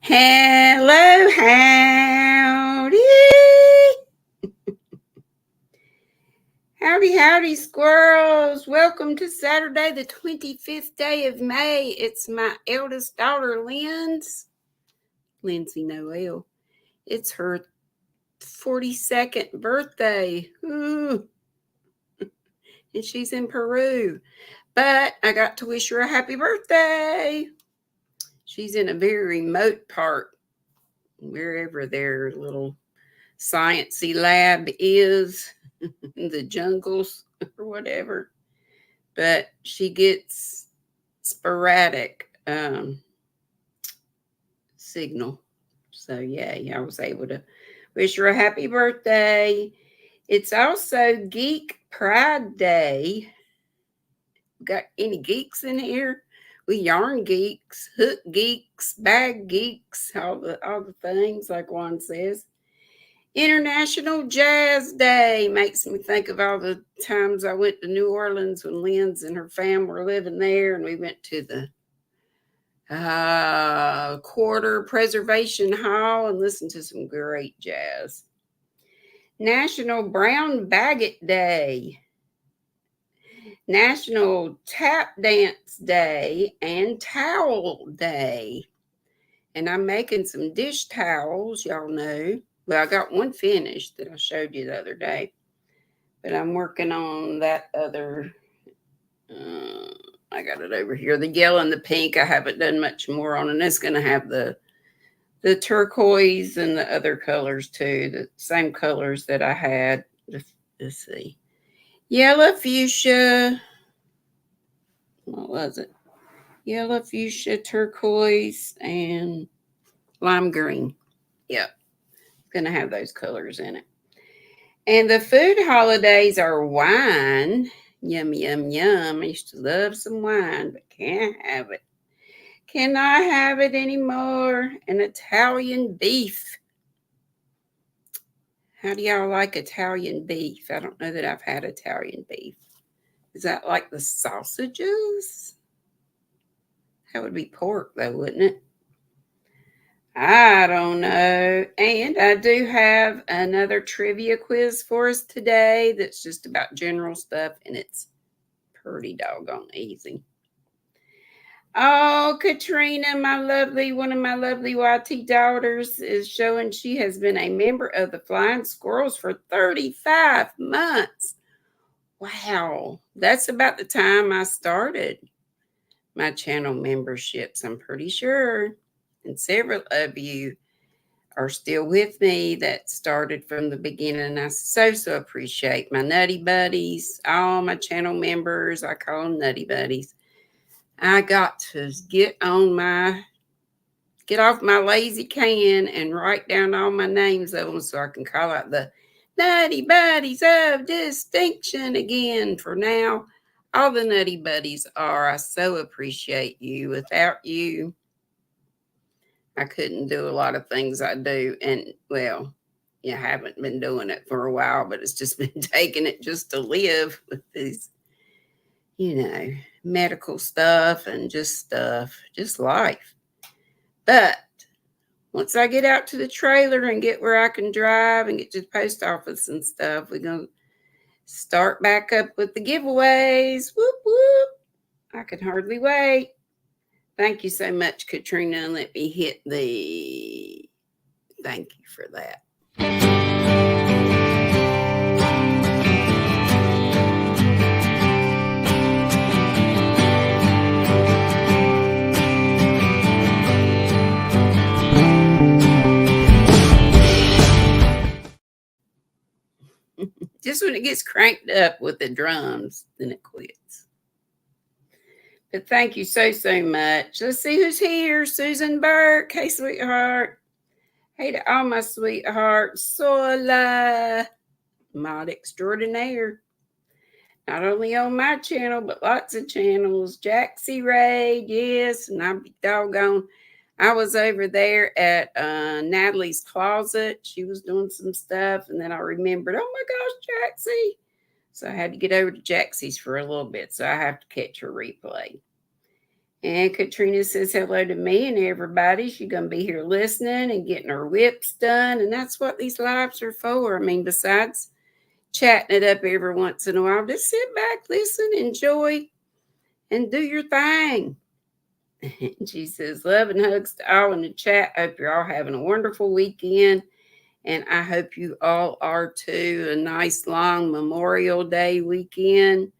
Hello, howdy. Howdy, howdy, squirrels. Welcome to Saturday, the 25th day of May. It's my eldest daughter, Lindsay Noel. It's her 42nd birthday. Ooh. And she's in Peru. But I got to wish her a happy birthday. She's in a very remote part, wherever their little sciencey lab is, in the jungles or whatever. But she gets sporadic signal. So yay, I was able to wish her a happy birthday. It's also Geek Pride Day. Got any geeks in here? We yarn geeks, hook geeks, bag geeks, all the things like Juan says. International Jazz Day makes me think of all the times I went to New Orleans when Lynn's and her family were living there, and we went to the Quarter Preservation Hall and listened to some great jazz. National Brown Baggot Day, National Tap Dance Day, and Towel Day. And I'm making some dish towels, y'all know. Well, I got one finished that I showed you the other day, but I'm working on that other. I got it over here. The yellow and the pink, I haven't done much more on, and it's going to have the turquoise and the other colors too, the same colors that I had. Let's see. Yellow fuchsia. What was it? Yellow fuchsia, turquoise, and lime green. Yep. Going to have those colors in it. And the food holidays are wine. Yum, yum, yum. I used to love some wine, but can't have it. Cannot have it anymore. And Italian beef. How do y'all like Italian beef? I don't know that I've had Italian beef. Is that like the sausages? That would be pork, though, wouldn't it? I don't know. And I do have another trivia quiz for us today that's just about general stuff, and it's pretty doggone easy. Oh, Katrina, one of my lovely YT daughters, is showing she has been a member of the Flying Squirrels for 35 months. Wow, that's about the time I started my channel memberships, I'm pretty sure. And several of you are still with me that started from the beginning. I so appreciate my Nutty Buddies, all my channel members. I call them Nutty Buddies. I got to get off my lazy can and write down all my names of them so I can call out the Nutty Buddies of Distinction again. For now, all the Nutty Buddies are. I so appreciate you. Without you, I couldn't do a lot of things I do. And, well, I haven't been doing it for a while, but it's just been taking it just to live with these, medical stuff and just life. But once I get out to the trailer and get where I can drive and get to the post office and stuff, we're going to start back up with the giveaways. Whoop, whoop. I can hardly wait. Thank you so much, Katrina. And let me hit the thank you for that. Just when it gets cranked up with the drums, then it quits. But thank you so much. Let's see who's here. Susan Burke. Hey, sweetheart. Hey to all my sweethearts. Sola, mod extraordinaire. Not only on my channel, but lots of channels. Jaxie Raid, yes. And I'll be doggone. I was over there at Natalie's closet. She was doing some stuff. And then I remembered, oh my gosh, Jaxie. So I had to get over to Jaxie's for a little bit. So I have to catch her replay. And Katrina says hello to me and everybody. She's going to be here listening and getting her whips done. And that's what these lives are for. I mean, besides chatting it up every once in a while, just sit back, listen, enjoy, and do your thing. And she says, love and hugs to all in the chat. Hope you're all having a wonderful weekend. And I hope you all are too. A nice long Memorial Day weekend.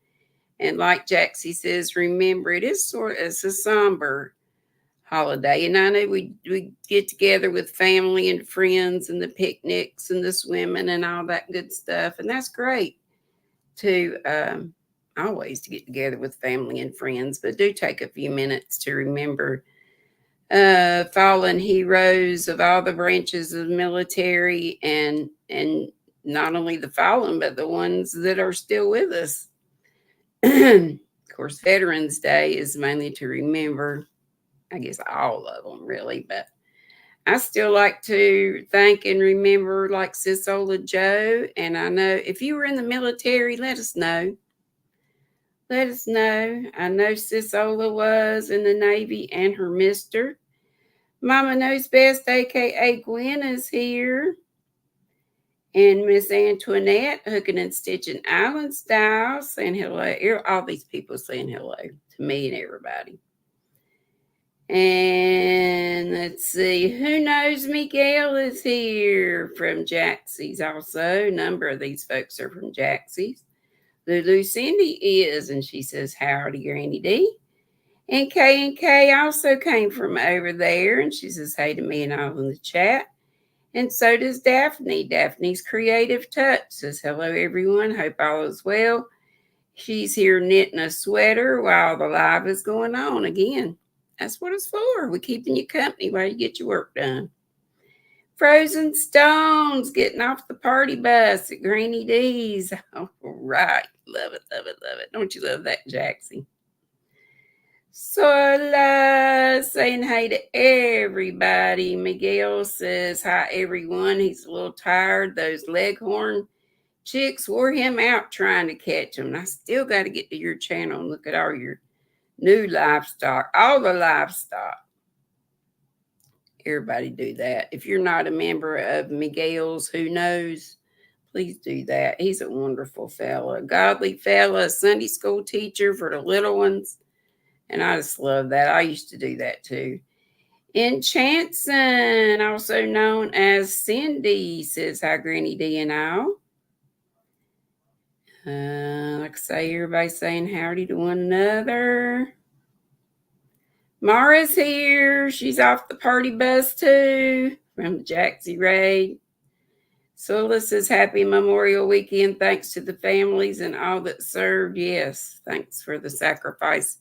And like Jaxie says, remember, it's a somber holiday. And I know we get together with family and friends and the picnics and the swimming and all that good stuff. And that's great to always to get together with family and friends. But do take a few minutes to remember fallen heroes of all the branches of the military, and not only the fallen, but the ones that are still with us. Of course, Veterans Day is mainly to remember, I guess, all of them really, but I still like to thank and remember like Sisola Joe. And I know if you were in the military, let us know. Let us know. I know Sisola was in the Navy and her mister. Mama Knows Best, a.k.a. Gwen, is here. And Miss Antoinette, Hooking and Stitching Island Style, saying hello. All these people saying hello to me and everybody. And let's see, Who Knows Miguel is here from Jaxie's also. A number of these folks are from Jaxie's. Lulu Cindy is, and she says, howdy, GrannyDee. And K also came from over there, and she says, hey to me and all in the chat. And so does Daphne. Daphne's Creative Touch says, hello, everyone. Hope all is well. She's here knitting a sweater while the live is going on. Again, that's what it's for. We're keeping you company while you get your work done. Frozen Stones getting off the party bus at GrannyDee's. All right. Love it, love it, love it. Don't you love that, Jaxie? Sola saying hey to everybody. Miguel says hi, everyone. He's a little tired. Those Leghorn chicks wore him out trying to catch him. And I still got to get to your channel and look at all your new livestock, all the livestock. Everybody do that. If you're not a member of Miguel's Who Knows, please do that. He's a wonderful fella, godly fella, Sunday school teacher for the little ones. And I just love that. I used to do that too. Enchanson, also known as Cindy, says hi, GrannyDee and all. Like I say, everybody's saying howdy to one another. Mara's here. She's off the party bus too from the Jaxie Raid. Sula says happy Memorial Weekend. Thanks to the families and all that served. Yes, thanks for the sacrifice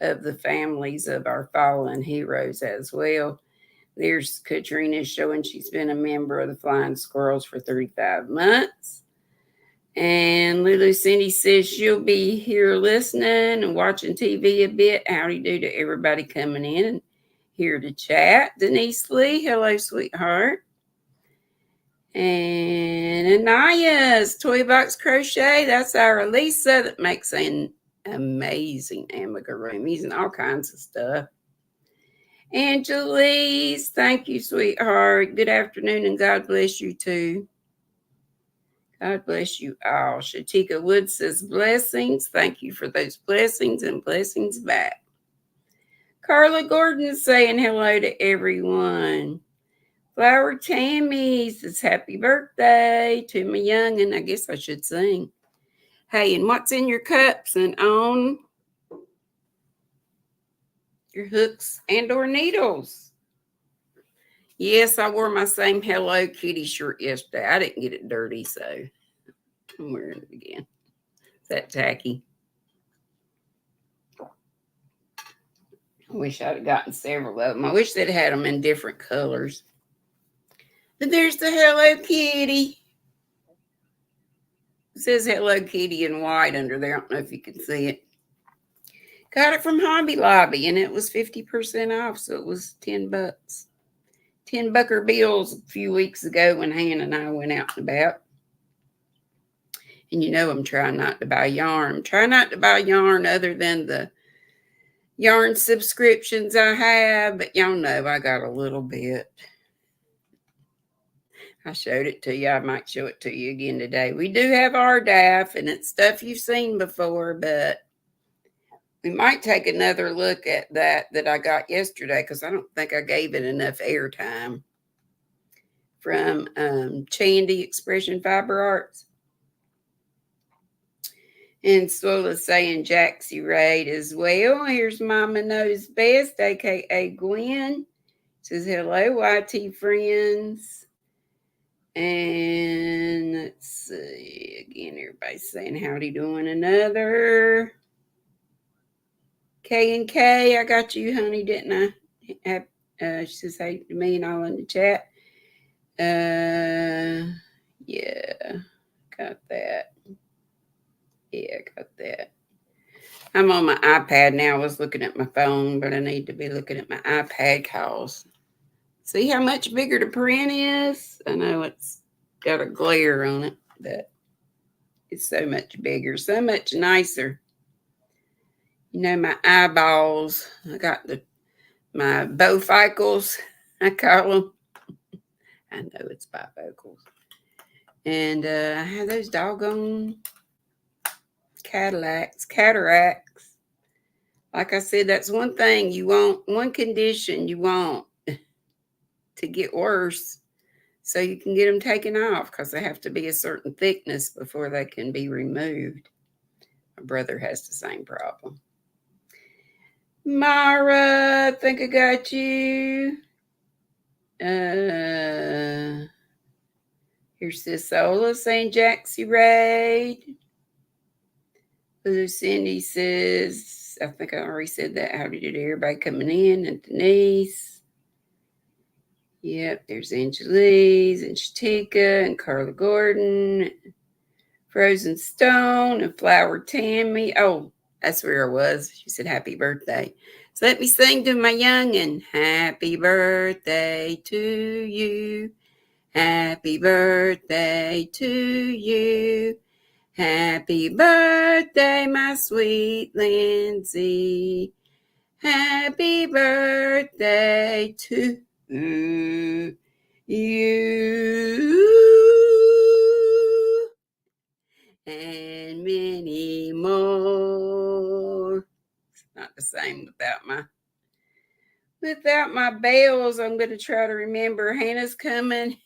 of the families of our fallen heroes as well. There's Katrina showing she's been a member of the Flying Squirrels for 35 months. And Lulu Cindy says she'll be here listening and watching TV a bit. Howdy do to everybody coming in and here to chat. Denise Lee, hello, sweetheart. And Anaya's Toy Box Crochet. That's our Elisa that makes an amazing amigurumis and all kinds of stuff. Angelise, thank you, sweetheart. Good afternoon, and God bless you too. God bless you all. Shatika Wood says blessings. Thank you for those blessings and blessings back. Carla Gordon saying hello to everyone. Flower Tammy says happy birthday to my youngin'. I guess I should sing. Hey, and what's in your cups and on your hooks and or needles? Yes, I wore my same Hello Kitty shirt yesterday. I didn't get it dirty, so I'm wearing it again. Is that tacky? I wish I'd have gotten several of them. I wish they'd had them in different colors. But there's the Hello Kitty. It says Hello Kitty in white under there. I don't know if you can see it. Got it from Hobby Lobby, and it was 50% off, so it was $10. 10 bucker bills a few weeks ago when Hannah and I went out and about. And you know I'm trying not to buy yarn. I'm trying not to buy yarn other than the yarn subscriptions I have, but y'all know I got a little bit. I showed it to you. I might show it to you again today. We do have RDAF, and it's stuff you've seen before, but we might take another look at that I got yesterday because I don't think I gave it enough airtime. From Chandy Expression Fiber Arts. And Swola's saying Jaxie Raid as well. Here's Mama Knows Best, a.k.a. Gwen. Says, hello, YT friends. And let's see. Again, everybody's saying howdy doing another. K&K, I got you, honey, didn't I? She says hey to me and all in the chat. Yeah, got that. Yeah, got that. I'm on my iPad now. I was looking at my phone, but I need to be looking at my iPad calls. See how much bigger the print is? I know it's got a glare on it, but it's so much bigger, so much nicer. You know, my eyeballs, I got my bifocals, I call them. I know it's bifocals. And I have those doggone cataracts. Like I said, that's one thing you want, one condition you want to get worse so you can get them taken off because they have to be a certain thickness before they can be removed. My brother has the same problem. Mara, I think I got you. Here's Cisola saying Jaxie Raid. Cindy says, I think I already said that. How did everybody coming in? And Denise. Yep, there's Angelise and Shatika and Carla Gordon, Frozen Stone and Flower Tammy. Oh, that's where I was. She said, happy birthday. So let me sing to my youngin'. Happy birthday to you. Happy birthday to you. Happy birthday, my sweet Lindsay. Happy birthday to you. And many more. It's not the same without my bells. I'm going to try to remember. Hannah's coming.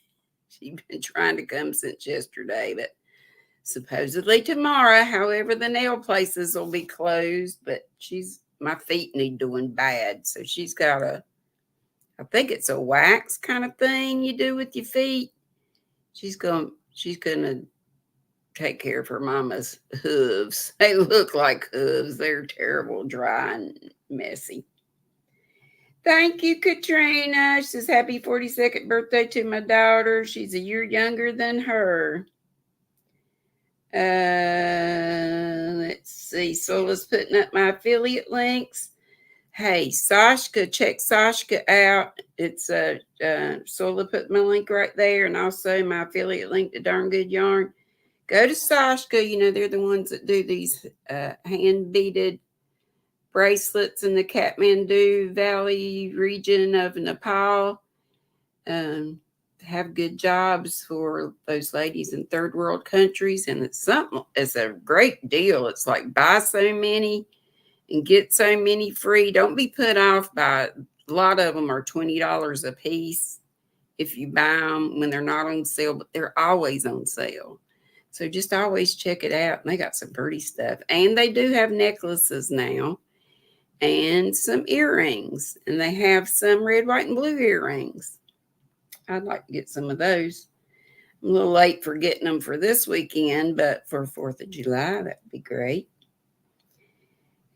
She's been trying to come since yesterday, but supposedly tomorrow. However, the nail places will be closed, but my feet need doing bad. So she's got I think it's a wax kind of thing you do with your feet. She's gonna take care of her mama's hooves. They look like hooves. They're terrible, dry and messy. Thank you, Katrina. She says, happy 42nd birthday to my daughter. She's a year younger than her. Let's see. Sola's putting up my affiliate links. Hey, Sashka, check Sashka out. It's Sola put my link right there, and also my affiliate link to Darn Good Yarn. Go to Sashka. You know, they're the ones that do these hand-beaded bracelets in the Kathmandu Valley region of Nepal. Have good jobs for those ladies in third world countries, and it's a great deal. It's like buy so many and get so many free. Don't be put off by a lot of them are $20 a piece if you buy them when they're not on sale, but they're always on sale. So just always check it out. And they got some pretty stuff, and they do have necklaces now and some earrings, and they have some red, white, and blue earrings. I'd like to get some of those. I'm a little late for getting them for this weekend, but for 4th of July, that would be great.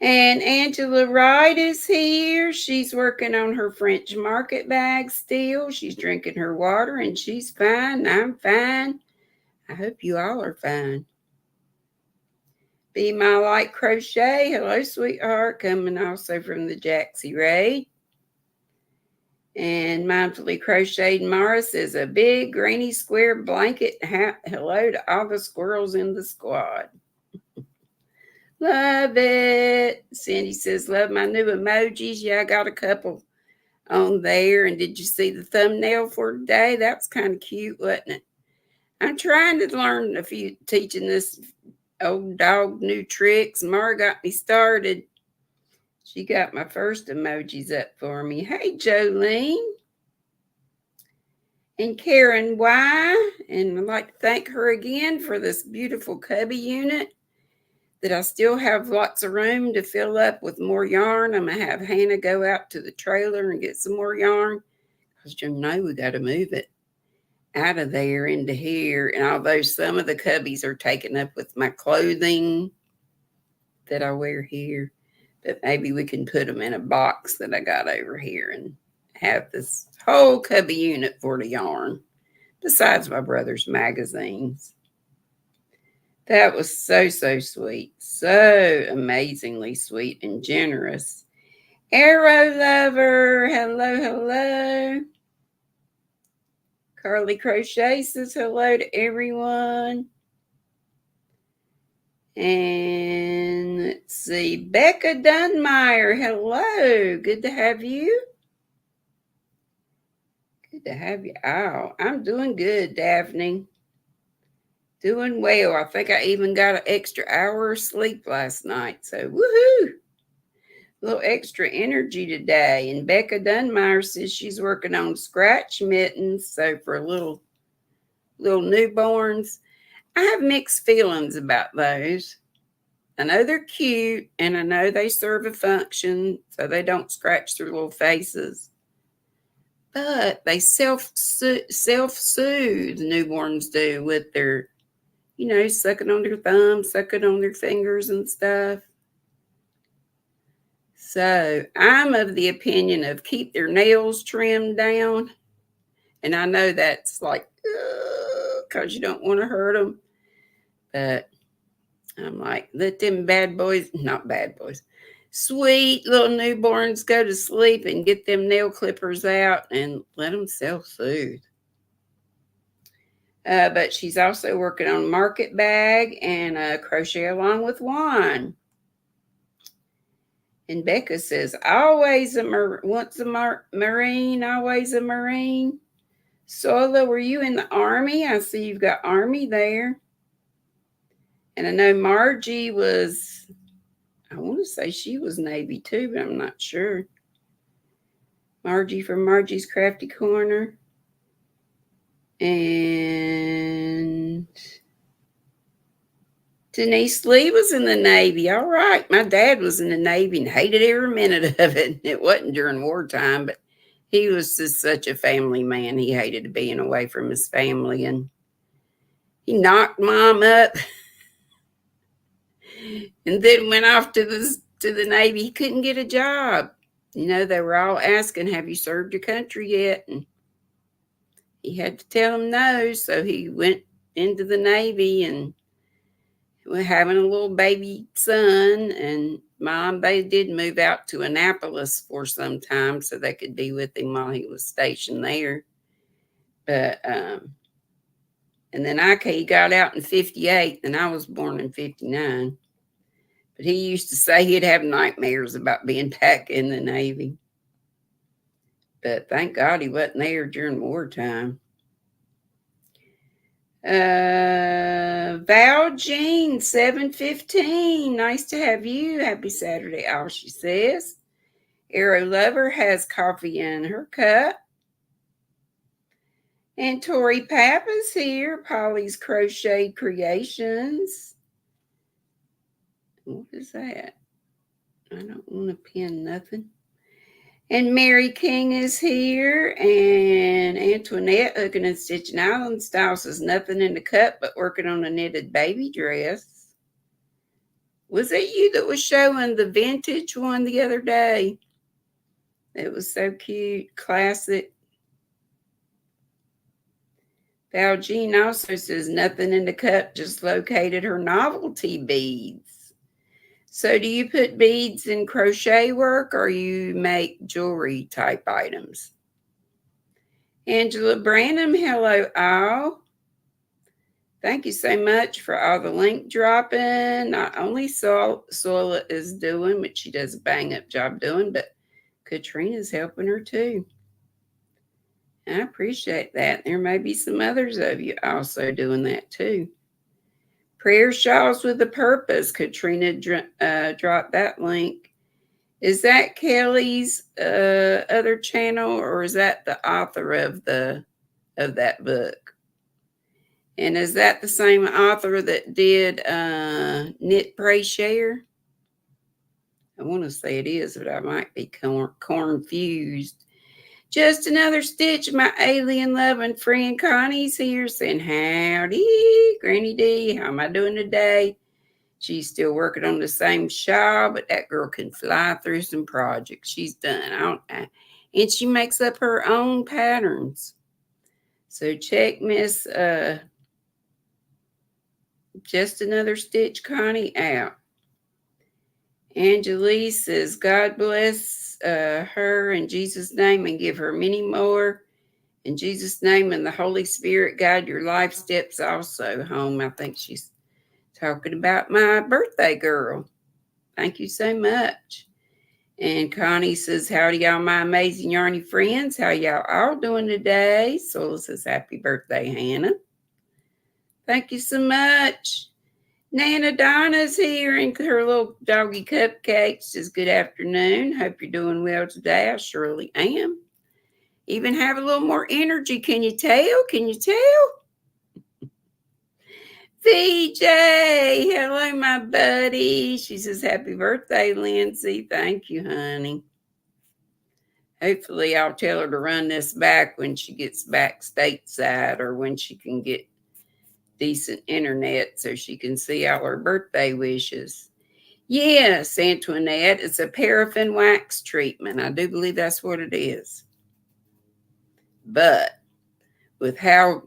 And Angela Wright is here. She's working on her French market bag still. She's drinking her water, and she's fine. I'm fine. I hope you all are fine. Be My Light Crochet. Hello, sweetheart. Coming also from the Jaxie Raid. And Mindfully Crocheted Mara says, a big granny square blanket hat. Hello to all the squirrels in the squad. Love it. Cindy says, love my new emojis. Yeah, I got a couple on there. And did you see the thumbnail for today? That was kind of cute, wasn't it? I'm trying to learn a few, teaching this old dog new tricks. Mara got me started. She got my first emojis up for me. Hey, Jolene. And Karen Y. And I'd like to thank her again for this beautiful cubby unit that I still have lots of room to fill up with more yarn. I'm going to have Hannah go out to the trailer and get some more yarn because you know we got to move it out of there into here. And although some of the cubbies are taken up with my clothing that I wear here, but maybe we can put them in a box that I got over here and have this whole cubby unit for the yarn, besides my brother's magazines. That was so, so sweet. So amazingly sweet and generous. Arrow Lover, hello, hello. Carly Crochet says hello to everyone. And let's see, Becca Dunmeyer, hello. Good to have you. Good to have you. Oh, I'm doing good, Daphne. Doing well. I think I even got an extra hour of sleep last night. So, woohoo! A little extra energy today. And Becca Dunmeyer says she's working on scratch mittens. So, for little newborns, I have mixed feelings about those. I know they're cute, and I know they serve a function so they don't scratch their little faces. But they self-soothe, newborns do, with their, sucking on their thumbs, sucking on their fingers and stuff. So I'm of the opinion of keep their nails trimmed down. And I know that's like, because you don't want to hurt them. But I'm like, let them not bad boys, sweet little newborns go to sleep and get them nail clippers out and let them self-soothe. But she's also working on market bag and crochet along with wine. And Becca says, always once a Marine, always a Marine. Sola, were you in the Army? I see you've got Army there. And I know Margie was, I want to say she was Navy too, but I'm not sure. Margie from Margie's Crafty Corner. And Denise Lee was in the Navy. All right. My dad was in the Navy and hated every minute of it. It wasn't during wartime, but he was just such a family man. He hated being away from his family. And he knocked Mom up and then went off to the Navy. He couldn't get a job. They were all asking, have you served your country yet? And he had to tell them no. So he went into the Navy and we're having a little baby son, and Mom, they did move out to Annapolis for some time so they could be with him while he was stationed there. But, and then he got out in 58 and I was born in 59. But he used to say he'd have nightmares about being back in the Navy. But thank God he wasn't there during wartime. Val Jean 715, nice to have you. Happy Saturday, all she says. Arrow Lover has coffee in her cup. And Tori Pappa's here, Polly's Crochet Creations. What is that? I don't want to pin nothing. And Mary King is here, and Antoinette Hooking and Stitching Island Style says nothing in the cup but working on a knitted baby dress. Was it you that was showing the vintage one the other day? It was so cute, classic. Val Jean also says nothing in the cup, just located her novelty beads. So do you put beads in crochet work or you make jewelry type items? Angela Branham, hello all. Thank you so much for all the link dropping. Not only Soila is doing, which she does a bang up job doing, but Katrina's helping her too. I appreciate that. There may be some others of you also doing that too. Prayer Shawls with a Purpose. Katrina dropped that link. Is that Kelly's other channel, or is that the author of that book? And is that the same author that did Knit, Pray, Share? I want to say it is, but I might be confused. Just another stitch. My alien loving friend Connie's here saying, howdy, GrannyDee. How am I doing today? She's still working on the same shawl, but that girl can fly through some projects. She's done. And she makes up her own patterns. So check Miss Just Another Stitch Connie out. Angelique says, God bless her in Jesus' name and give her many more. In Jesus' name and the Holy Spirit guide your life steps also home. I think she's talking about my birthday girl. Thank you so much. And Connie says, howdy, y'all, my amazing yarny friends. How y'all all doing today? Sola says, happy birthday, Hannah. Thank you so much. Nana Donna's here and her little doggy cupcakes says, good afternoon. Hope you're doing well today. I surely am. Even have a little more energy. Can you tell? Can you tell? VJ, hello, my buddy. She says, happy birthday, Lindsay. Thank you, honey. Hopefully, I'll tell her to run this back when she gets back stateside or when she can get decent internet so she can see all her birthday wishes. Yes, Antoinette, it's a paraffin wax treatment. I do believe that's what it is. But with how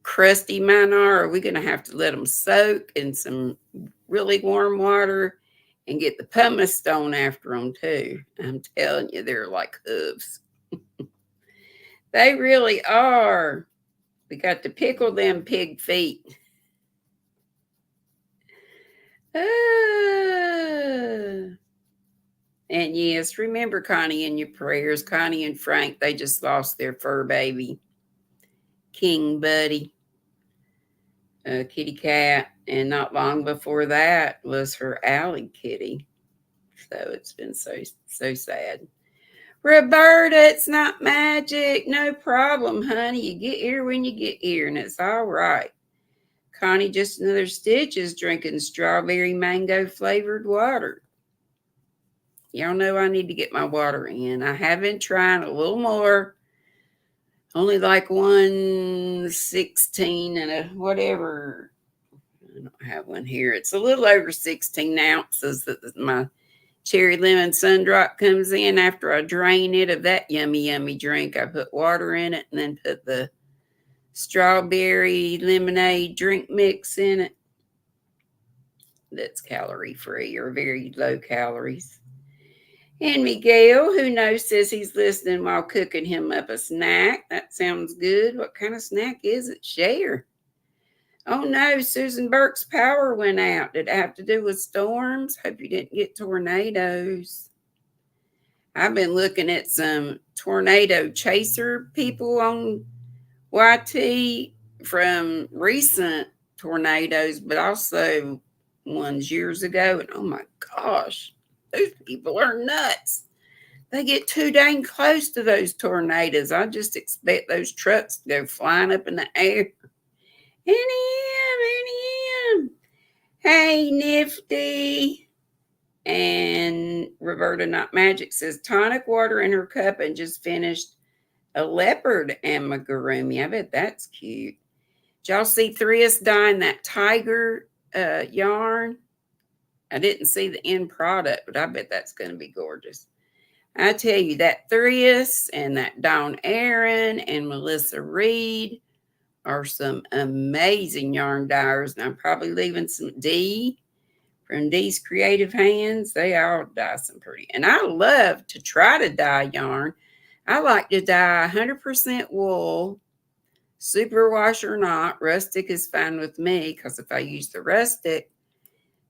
crusty mine are we going to have to let them soak in some really warm water and get the pumice stone after them too. I'm telling you, they're like hooves. They really are. We got to pickle them pig feet. And yes, remember Connie in your prayers. Connie and Frank, they just lost their fur baby, King Buddy. Kitty cat, and not long before that was her alley kitty. So it's been so sad. Roberta, it's not magic. No problem, honey. You get here when you get here, and it's all right. Connie, just another stitch, is drinking strawberry mango flavored water. Y'all know I need to get my water in. I have been trying a little more. Only like 1/16 and a whatever. I don't have one here. It's a little over 16 ounces that my cherry lemon sun drop comes in. After I drain it of that yummy drink, I put water in it and then put the strawberry lemonade drink mix in it. That's calorie free or very low calories. And Miguel, who knows, says he's listening while cooking him up a snack. That sounds good. What kind of snack is it? Share. Oh no, Susan Burke's power went out. Did it have to do with storms? Hope you didn't get tornadoes. I've been looking at some tornado chaser people on YT from recent tornadoes, but also ones years ago. And oh my gosh, those people are nuts. They get too dang close to those tornadoes. I just expect those trucks to go flying up in the air. NEM. Hey, Nifty. And Roberta Not Magic says, tonic water in her cup and just finished a leopard amigurumi. I bet that's cute. Did y'all see Thrius dyeing that tiger yarn? I didn't see the end product, but I bet that's going to be gorgeous. I tell you, that Thrius and that Dawn Aaron and Melissa Reed are some amazing yarn dyers. And I'm probably leaving some Dee from Dee's Creative Hands. They all dye some pretty. And I love to try to dye yarn. I like to dye 100% wool, Superwash or not, rustic is fine with me, because if I use the rustic,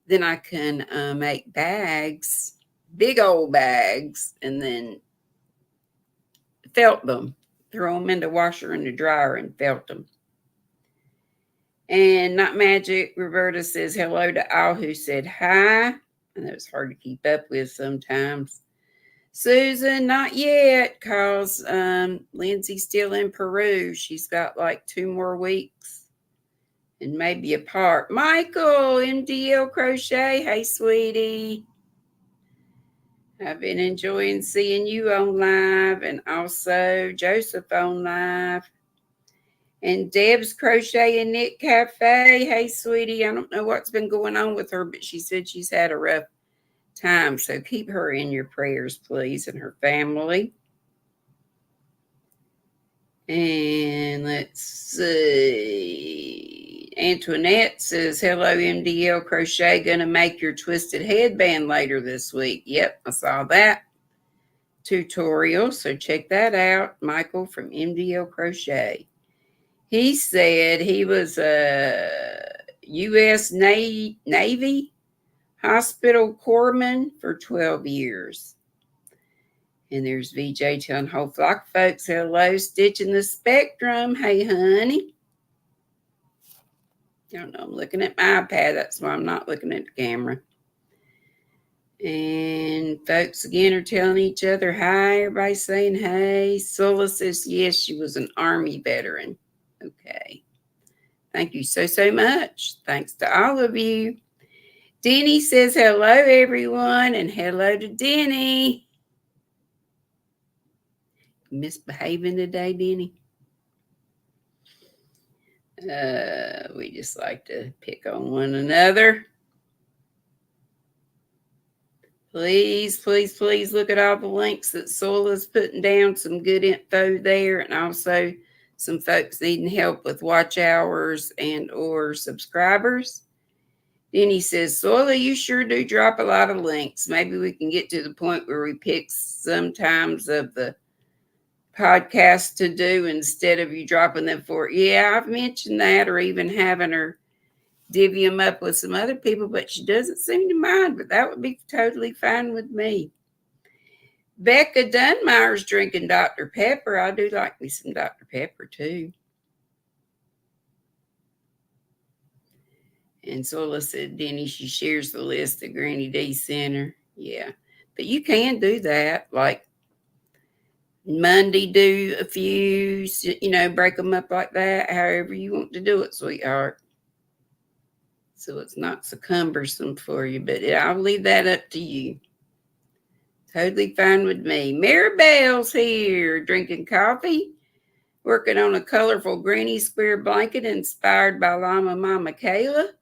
then I can make bags, big old bags, and then felt them. Throw them in the washer and the dryer and felt them. And Not Magic Roberta says hello to all who said hi. And it was hard to keep up with sometimes. Susan, not yet, because Lindsay's still in Peru. She's got like 2 more weeks and maybe a part. Michael, MDL Crochet. Hey, sweetie. I've been enjoying seeing you on live, and also Joseph on live. And Deb's Crochet and Knit Cafe. Hey, sweetie. I don't know what's been going on with her, but she said she's had a rough time. So keep her in your prayers, please, and her family. And let's see. Antoinette says, hello, MDL Crochet. Gonna make your twisted headband later this week. Yep, I saw that tutorial. So check that out. Michael from MDL Crochet. He said he was a U.S. Navy hospital corpsman for 12 years. And there's VJ telling whole flock folks hello, Stitching the Spectrum. Hey, honey. I don't know, I'm looking at my iPad. That's why I'm not looking at the camera. And folks again are telling each other hi. Everybody's saying hey. Sula says yes, she was an Army veteran. Okay. Thank you so much. Thanks to all of you. Deni says hello, everyone, and hello to Deni. Misbehaving today, Deni? We just like to pick on one another. Please, please, please look at all the links that Sula's putting down. Some good info there, and also some folks needing help with watch hours and or subscribers. Then he says, Sula, you sure do drop a lot of links. Maybe we can get to the point where we pick sometimes of the podcast to do instead of you dropping them for it. Yeah, I've mentioned that, or even having her divvy them up with some other people, but she doesn't seem to mind, but that would be totally fine with me. Becca Dunmire's drinking Dr. Pepper. I do like me some Dr. Pepper too. And Zola said, Deni, she shares the list that GrannyDee sent her. Yeah, but you can do that. Like Monday, do a few, break them up like that, however you want to do it, sweetheart. So it's not so cumbersome for you, but I'll leave that up to you. Totally fine with me. Maribel's here, drinking coffee, working on a colorful granny square blanket inspired by Llama Mama Kayla,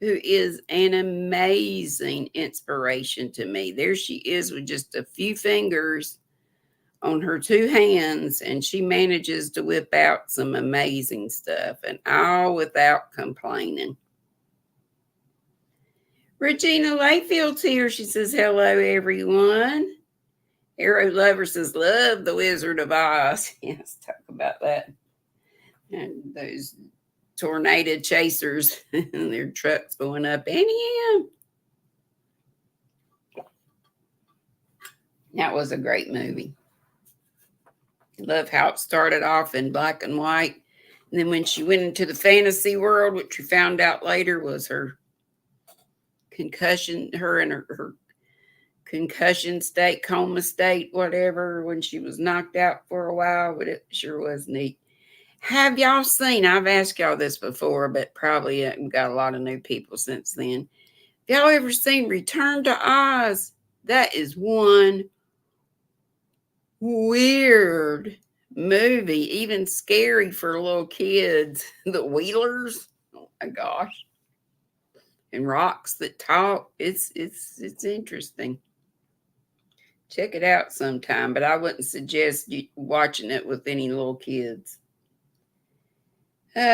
who is an amazing inspiration to me. There she is with just a few fingers on her 2 hands, and she manages to whip out some amazing stuff, and all without complaining. Regina Layfield's here. She says, hello, everyone. Arrow Lover says, love the Wizard of Oz. Yes, talk about that. And those tornado chasers and their trucks going up and him. That was a great movie. Love how it started off in black and white. And then when she went into the fantasy world, which we found out later was her concussion, her and her concussion state, coma state, whatever, when she was knocked out for a while, but it sure was neat. Have y'all seen, I've asked y'all this before, but probably got a lot of new people since then. Have y'all ever seen Return to Oz? That is one weird movie, even scary for little kids. The Wheelers, oh my gosh. And rocks that talk. It's interesting. Check it out sometime, but I wouldn't suggest you watching it with any little kids. Deni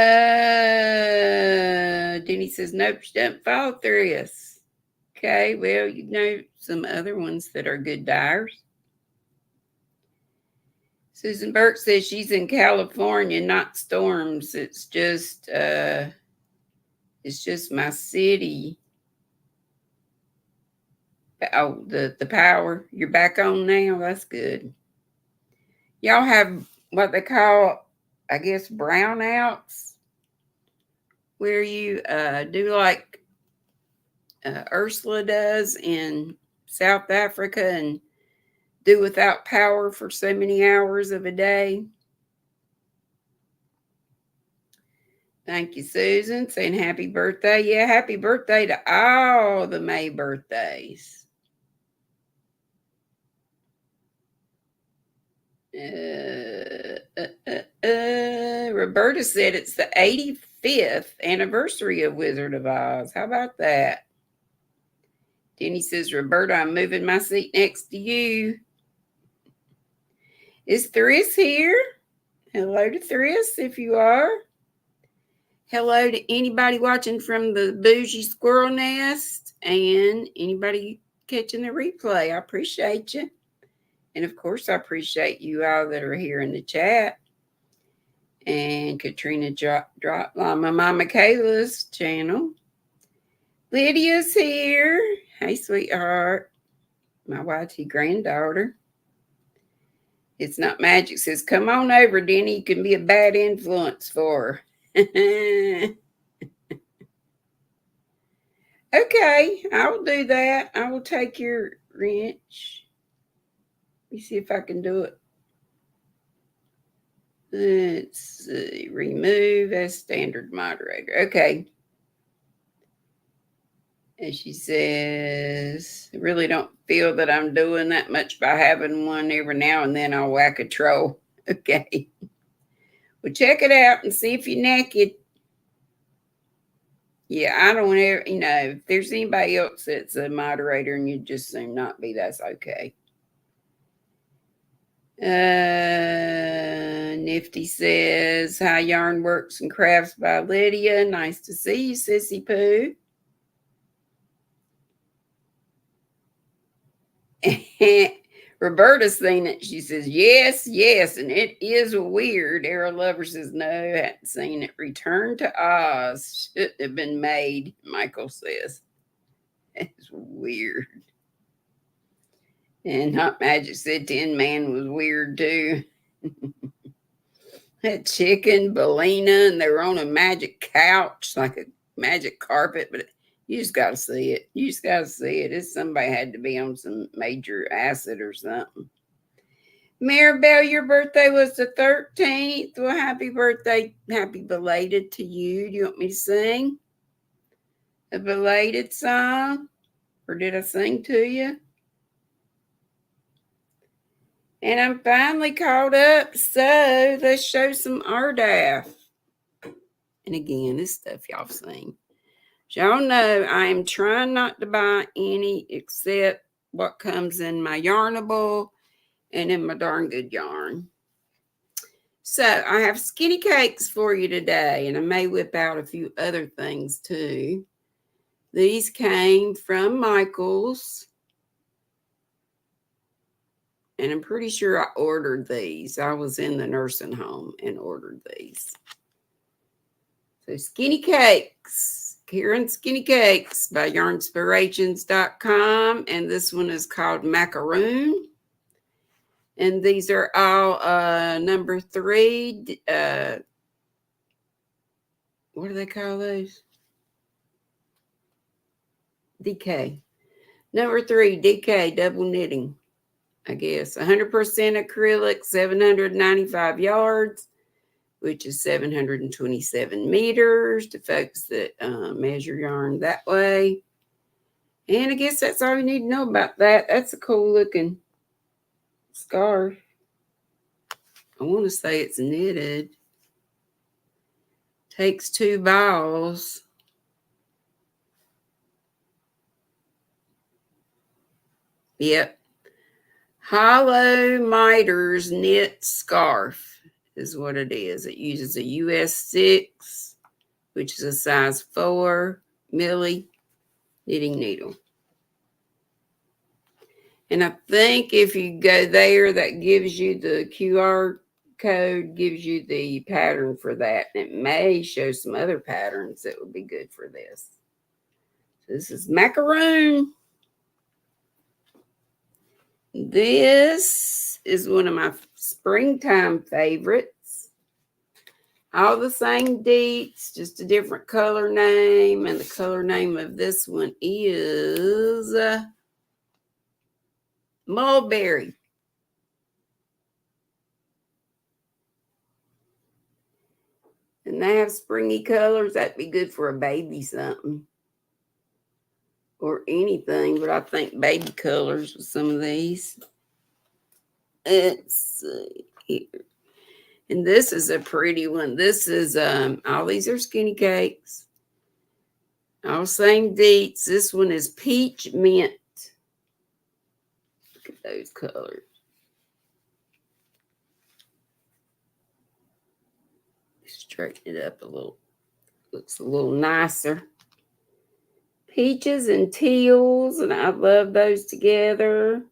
says, nope, she doesn't follow through us. Okay, well, some other ones that are good dyers. Susan Burke says she's in California, not storms. It's just my city. Oh, the power. You're back on now. That's good. Y'all have what they call, I guess, brownouts, where you do like Ursula does in South Africa and do without power for so many hours of a day. Thank you, Susan, saying happy birthday. Yeah, happy birthday to all the May birthdays. Roberta said it's the 85th anniversary of Wizard of Oz. How about that? Deni says, Roberta, I'm moving my seat next to you. Is Thris here? Hello to Thris, if you are. Hello to anybody watching from the Bougie Squirrel Nest and anybody catching the replay. I appreciate you. And, of course, I appreciate you all that are here in the chat. And Katrina dropped on my Mama Kayla's channel. Lydia's here. Hey, sweetheart. My YT granddaughter. It's Not Magic says, come on over, Deni. You can be a bad influence for her. Okay, I will do that. I will take your wrench. Let me see if I can do it. Let's see. Remove as standard moderator. Okay. And she says, I really don't feel that I'm doing that much by having one every now and then. I'll whack a troll. Okay. Well, check it out and see if you're naked. Yeah, I don't ever, if there's anybody else that's a moderator and you just seem not be, that's okay. Nifty says, How Yarn Works and Crafts by Lydia. Nice to see you, Sissy Pooh. Roberta's seen it. She says, yes, and it is weird. Arrow Lover says, no, hadn't seen it. Return to Oz should have been made, Michael says. It's weird. And Hot Magic said Tin Man was weird too. That chicken, Belina, and they were on a magic couch, like a magic carpet, but you just got to see it. You just got to see it. It's somebody had to be on some major acid or something. Maribel, your birthday was the 13th. Well, happy birthday. Happy belated to you. Do you want me to sing a belated song? Or did I sing to you? And I'm finally caught up. So let's show some RDAF. And again, this stuff y'all seen. Y'all know I am trying not to buy any except what comes in my Yarnable and in my Darn Good Yarn. So I have skinny cakes for you today, and I may whip out a few other things too. These came from Michael's, and I'm pretty sure I ordered these. I was in the nursing home and ordered these. So skinny cakes. Karen Skinny Cakes by yarnspirations.com, and this one is called Macaroon. And these are all number 3. What do they call those? DK. Number 3, DK double knitting, I guess. 100% acrylic, 795 yards. Which is 727 meters to folks that measure yarn that way. And I guess that's all you need to know about that. That's a cool looking scarf. I want to say it's knitted. Takes 2 balls. Yep. Hollow Miters knit scarf is what it is. It uses a US 6, which is a size 4 milli knitting needle. And I think if you go there, that gives you the QR code, gives you the pattern for that. And it may show some other patterns that would be good for this. So this is macaroon. This is one of my springtime favorites. All the same deets, just a different color name. And the color name of this one is mulberry. And they have springy colors. That'd be good for a baby something. Or anything, but I think baby colors with some of these. Let's see here. And this is a pretty one. This is, all these are skinny cakes. All same deets. This one is peach mint. Look at those colors. Straighten it up a little. Looks a little nicer. Peaches and teals, and I love those together.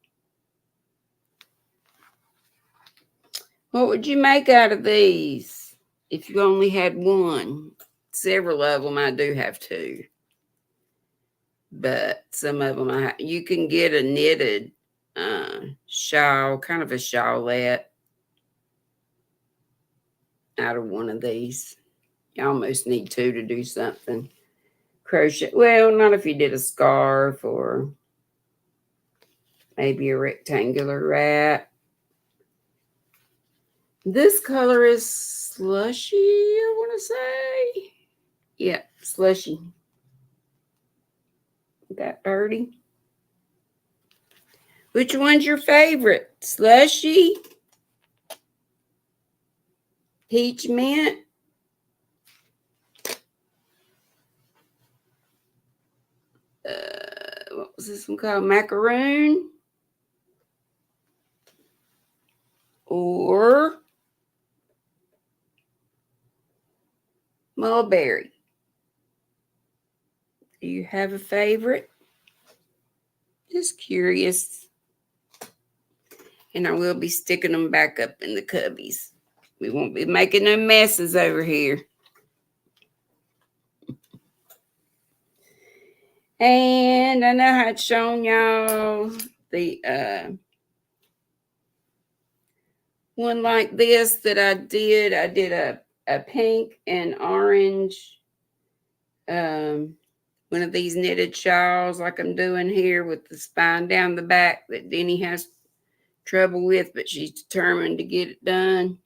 What would you make out of these if you only had one? Several of them I do have two. But some of them you can get a knitted shawl, kind of a shawlette out of one of these. You almost need two to do something. Crochet. Well, not if you did a scarf or maybe a rectangular wrap. This color is slushy, I want to say. Yeah, slushy. Got dirty. Which one's your favorite? Slushy? Peach mint? What was this one called? Macaroon? Or mulberry? Do you have a favorite? Just curious. And I will be sticking them back up in the cubbies. We won't be making no messes over here. And I know I had shown y'all the one like this that I did. I did a pink and orange one of these knitted shawls like I'm doing here with the spine down the back that Deni has trouble with, but she's determined to get it done.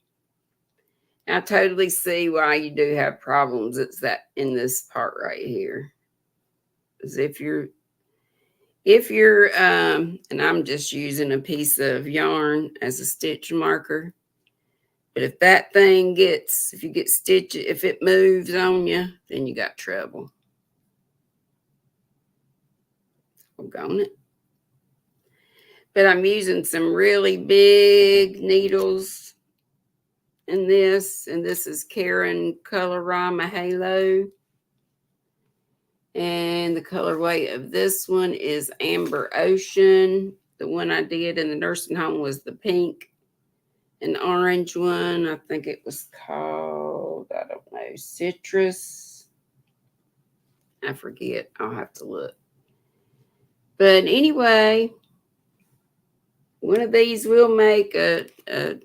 I totally see why you do have problems. It's that in this part right here. Because if you're and I'm just using a piece of yarn as a stitch marker, but if that thing if you get stitched, if it moves on you, then you got trouble. I'll go on it. But I'm using some really big needles in this, and this is Karen Colorama Halo. And the colorway of this one is Amber Ocean. The one I did in the nursing home was the pink and orange one. I think it was called, I don't know, Citrus. I forget. I'll have to look. But anyway, one of these will make a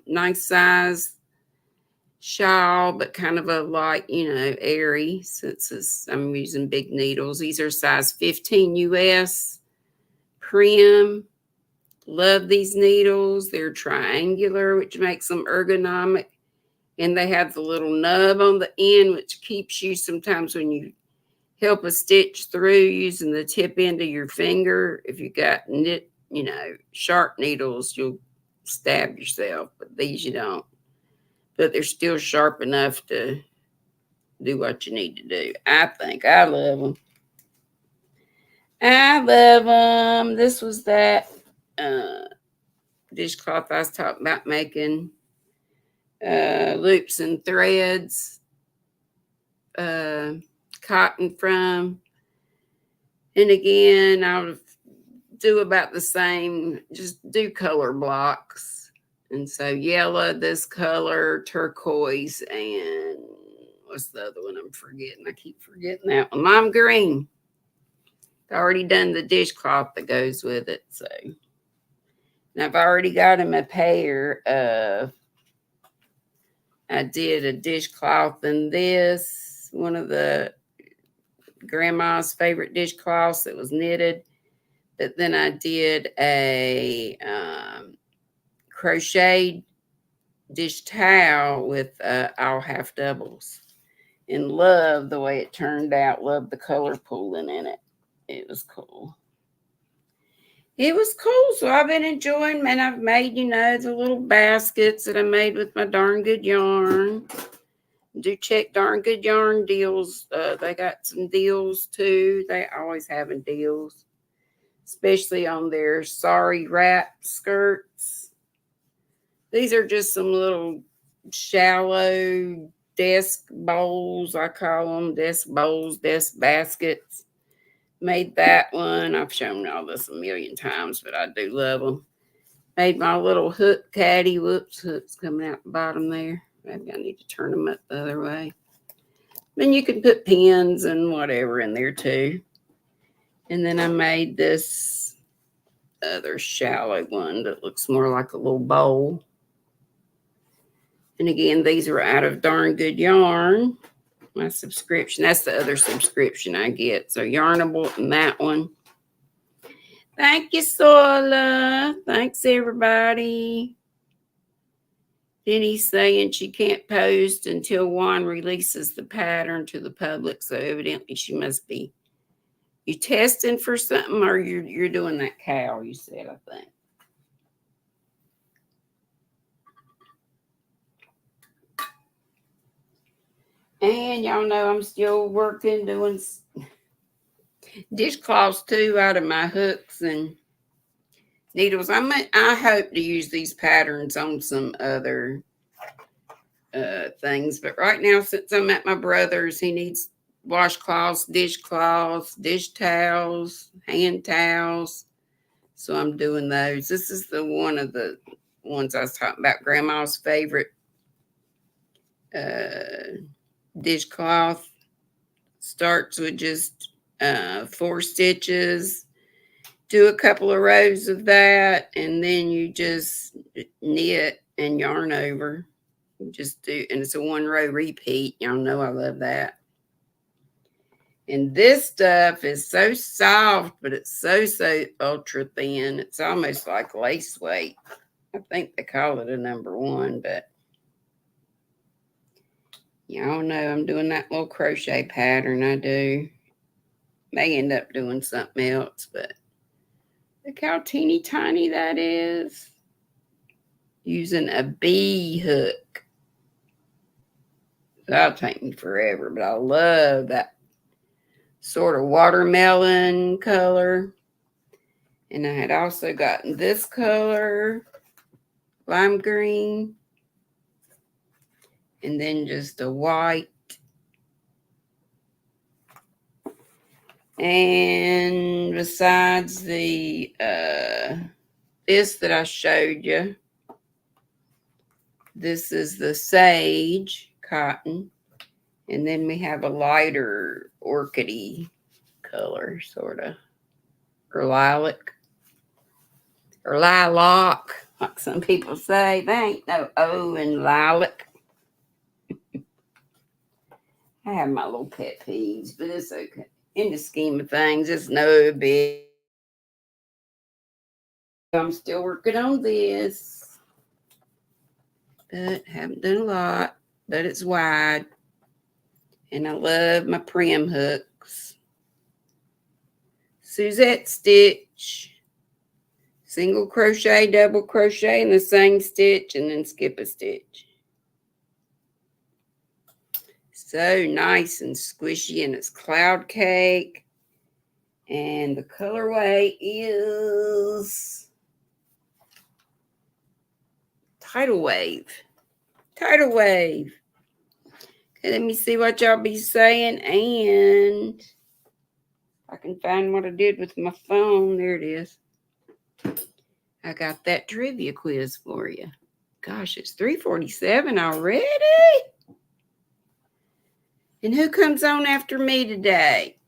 nice size shawl, but kind of a light, airy, since I'm using big needles. These are size 15 US Prim. Love these needles. They're triangular, which makes them ergonomic, and they have the little nub on the end, which keeps you sometimes when you help a stitch through using the tip end of your finger. If you got sharp needles, you'll stab yourself, but these you don't. But they're still sharp enough to do what you need to do. I think I love them. I love them. This was that dishcloth I was talking about making loops and threads, cotton from. And again, I'll do about the same, just do color blocks. And so yellow, this color, turquoise, and what's the other one I'm forgetting? I keep forgetting that one. Lime green. I've already done the dishcloth that goes with it. So now I've already got him a pair of, I did a dishcloth in this, one of the grandma's favorite dishcloths that was knitted. But then I did a crocheted dish towel with all half doubles. And love the way it turned out. Love the color pooling in it. It was cool. It was cool. So I've been enjoying, and I've made, the little baskets that I made with my Darn Good Yarn. Do check Darn Good Yarn deals. They got some deals too. They always having deals, especially on their sari wrap skirts. These are just some little shallow desk bowls. I call them desk bowls, desk baskets. Made that one. I've shown all this a million times, but I do love them. Made my little hook caddy. Whoops, hook's coming out the bottom there. Maybe I need to turn them up the other way. Then you can put pins and whatever in there too. And then I made this other shallow one that looks more like a little bowl. And again, these are out of Darn Good Yarn. My subscription. That's the other subscription I get. So Yarnable and that one. Thank you, Sola. Thanks, everybody. Deni's saying she can't post until Juan releases the pattern to the public. So evidently she must be. You testing for something, or you're doing that cow, you said, I think. And y'all know I'm still working, doing dishcloths too out of my hooks and needles. I hope to use these patterns on some other things. But right now, since I'm at my brother's, he needs washcloths, dish towels, hand towels. So I'm doing those. This is one of the ones I was talking about, Grandma's favorite dishcloth. Starts with just 4 stitches. Do a couple of rows of that, and then you just knit and yarn over. Just do, and it's a 1 row repeat. Y'all know I love that. And this stuff is so soft, but it's so ultra thin. It's almost like lace weight. I think they call it a number 1, but y'all know I'm doing that little crochet pattern I do. May end up doing something else, but look how teeny tiny that is. Using a bee hook. That'll take me forever, but I love that sort of watermelon color. And I had also gotten this color, lime green, and then just a white. And besides the this that I showed you, this is the sage cotton. And then we have a lighter orchidy color, sort of, or lilac, or lilac, like some people say. There ain't no O in lilac. I have my little pet peeves, but it's okay. In the scheme of things, it's no big. I'm still working on this, but haven't done a lot. But it's wide, and I love my prim hooks. Suzette stitch, single crochet, double crochet in the same stitch, and then skip a stitch. So nice and squishy, and it's cloud cake. And the colorway is Tidal Wave. Tidal Wave. Okay, let me see what y'all be saying. And I can find what I did with my phone. There it is. I got that trivia quiz for you. Gosh, it's 3:47 already. And who comes on after me today?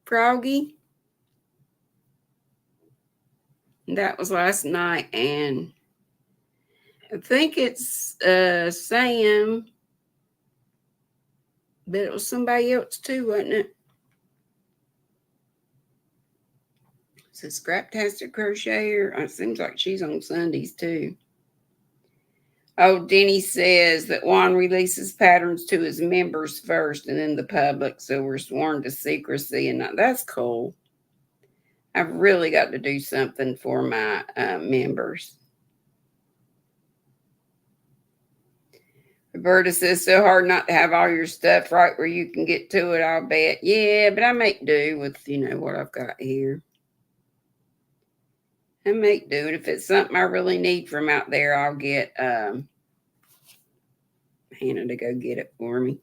Froggy? That was last night, and I think it's Sam, but it was somebody else too, wasn't it? It's a Scraptastic Crocheter. It seems like she's on Sundays too. Oh, Deni says that Juan releases patterns to his members first and then the public, so we're sworn to secrecy, and that's cool. I've really got to do something for my members. Roberta says, so hard not to have all your stuff right where you can get to it, I'll bet. Yeah, but I make do with, what I've got here. I make do. And if it's something I really need from out there, I'll get Hannah to go get it for me.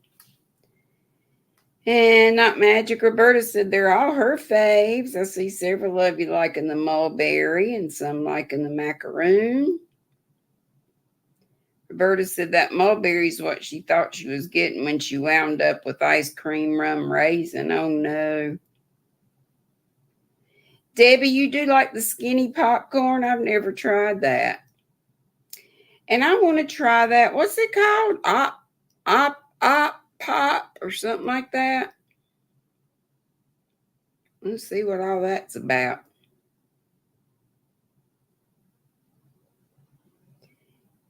And Not Magic, Roberta said they're all her faves. I see several of you liking the mulberry and some liking the macaroon. Roberta said that mulberry is what she thought she was getting when she wound up with ice cream rum raisin. Oh, no. Debbie, you do like the skinny popcorn? I've never tried that. And I want to try that. What's it called? Pop or something like that. Let's see what all that's about.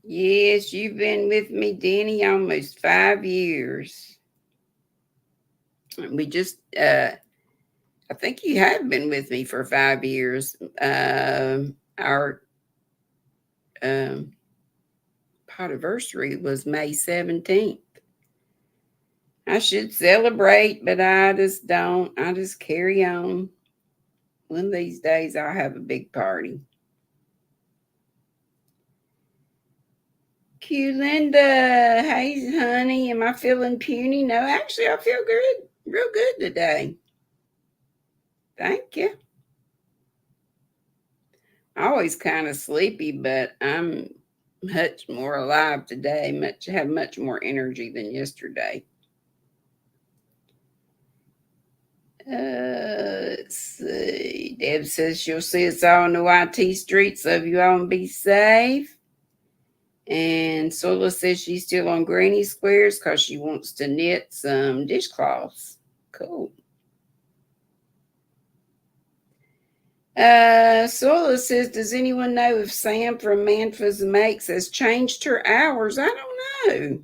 Yes, you've been with me, Deni, almost 5 years. We just, I think you have been with me for 5 years. Our anniversary was May 17th. I should celebrate, but I just don't. I just carry on. One of these days, I'll have a big party. Q Linda, hey honey, am I feeling puny? No, actually I feel good, real good today. Thank you. Always kind of sleepy, but I'm much more alive today. Have much more energy than yesterday. Let's see. Deb says she'll see us all in the YT streets. Love you all and be safe. And Sola says she's still on Granny Squares because she wants to knit some dishcloths. Cool. Sola says, does anyone know if Sam from Manfa's Makes has changed her hours? I don't know.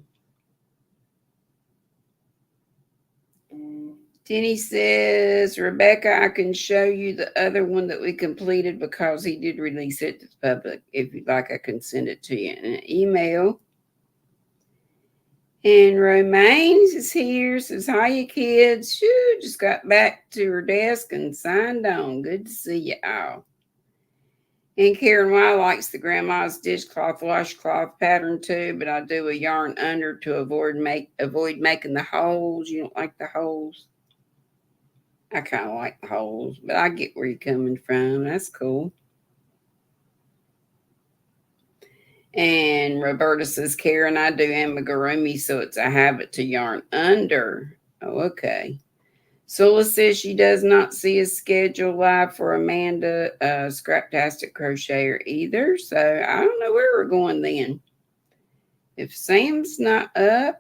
Deni says, Rebecca, I can show you the other one that we completed because he did release it to the public. If you'd like, I can send it to you in an email. And Romaine is here, says, hiya, kids. Shoo, just got back to her desk and signed on. Good to see you all. And Karen Y likes the grandma's dishcloth washcloth pattern too, but I do a yarn under to avoid making the holes. You don't like the holes? I kind of like the holes, but I get where you're coming from. That's cool. And Roberta says, Karen, I do amigurumi, so it's a habit to yarn under. Oh, okay. Sula says she does not see a schedule live for Amanda Scraptastic Crocheter either, so I don't know where we're going then. If Sam's not up,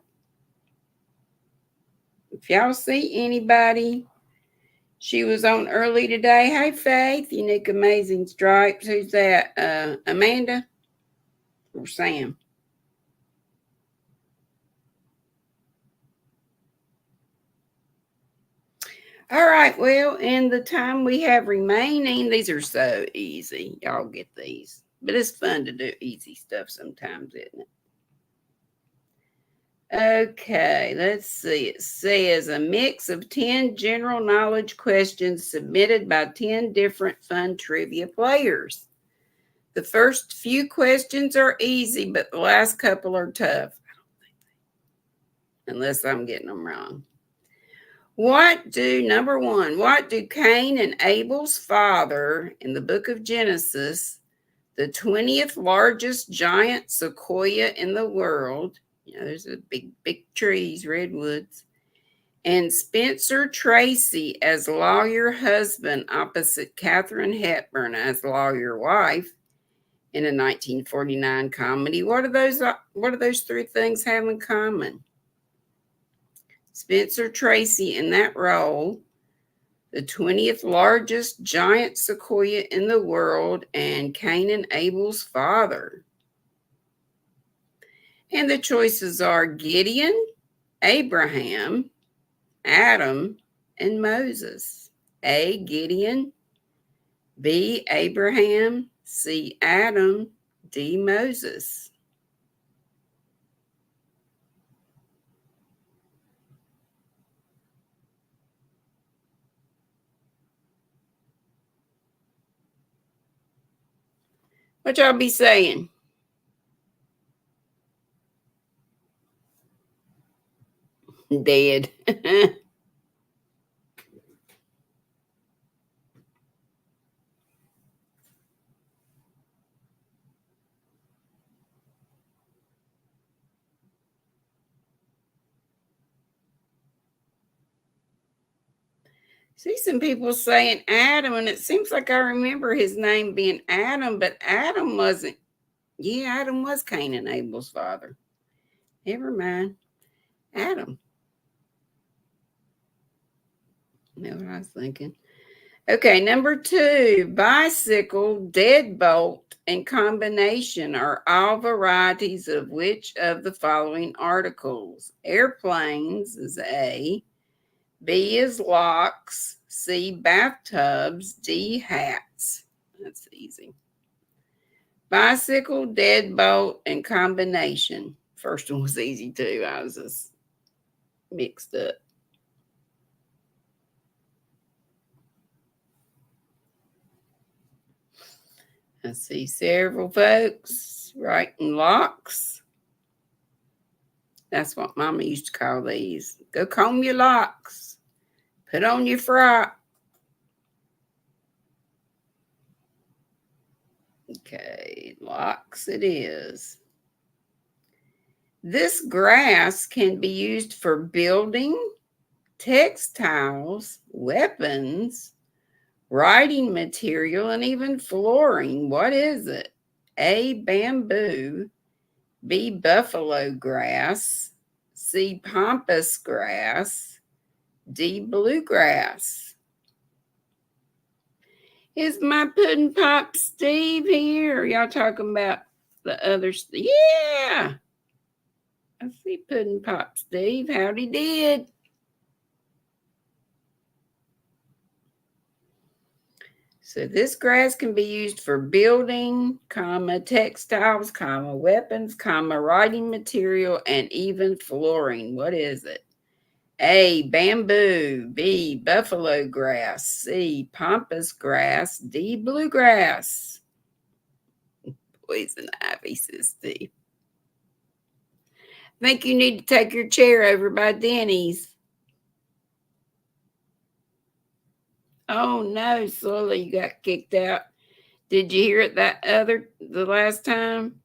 if y'all see anybody, she was on early today. Hey, Faith, Unique Amazing Stripes. Who's that? Amanda or Sam? All right. Well, in the time we have remaining, these are so easy. Y'all get these. But it's fun to do easy stuff sometimes, isn't it? Okay, let's see. It says a mix of 10 general knowledge questions submitted by 10 different fun trivia players. The first few questions are easy, but the last couple are tough. Unless I'm getting them wrong. Number one, what do Cain and Abel's father in the book of Genesis, the 20th largest giant sequoia in the world? There's a big trees, redwoods. And Spencer Tracy as lawyer husband opposite Katharine Hepburn as lawyer wife in a 1949 comedy. What do those three things have in common? Spencer Tracy in that role, the 20th largest giant sequoia in the world, and Cain and Abel's father. And the choices are Gideon, Abraham, Adam, and Moses. A, Gideon, B, Abraham, C, Adam, D, Moses. What y'all be saying? Dead. See some people saying Adam, and it seems like I remember his name being Adam, but Adam wasn't. Yeah, Adam was Cain and Abel's father. Never mind. Adam. You know what I was thinking. Okay, number two, bicycle, deadbolt, and combination are all varieties of which of the following articles? Airplanes is A, B is locks, C, bathtubs, D, hats. That's easy. Bicycle, deadbolt, and combination. First one was easy too. I was just mixed up. I see several folks writing locks. That's what Mama used to call these. Go comb your locks. Put on your frock. Okay, locks it is. This grass can be used for building, textiles, weapons, writing material, and even flooring. What is it? A, bamboo, B, buffalo grass, C, pampas grass, D, bluegrass. Is my pudding pop Steve here? Y'all talking about the others? Yeah. I see pudding pop Steve. Howdy did. So this grass can be used for building, textiles, weapons, writing material, and even flooring. What is it? A, bamboo, B, buffalo grass, C, pampas grass, D, bluegrass. Poison ivy, says Steve. I think you need to take your chair over by Deni's. Oh no, Sully, you got kicked out. Did you hear it the last time?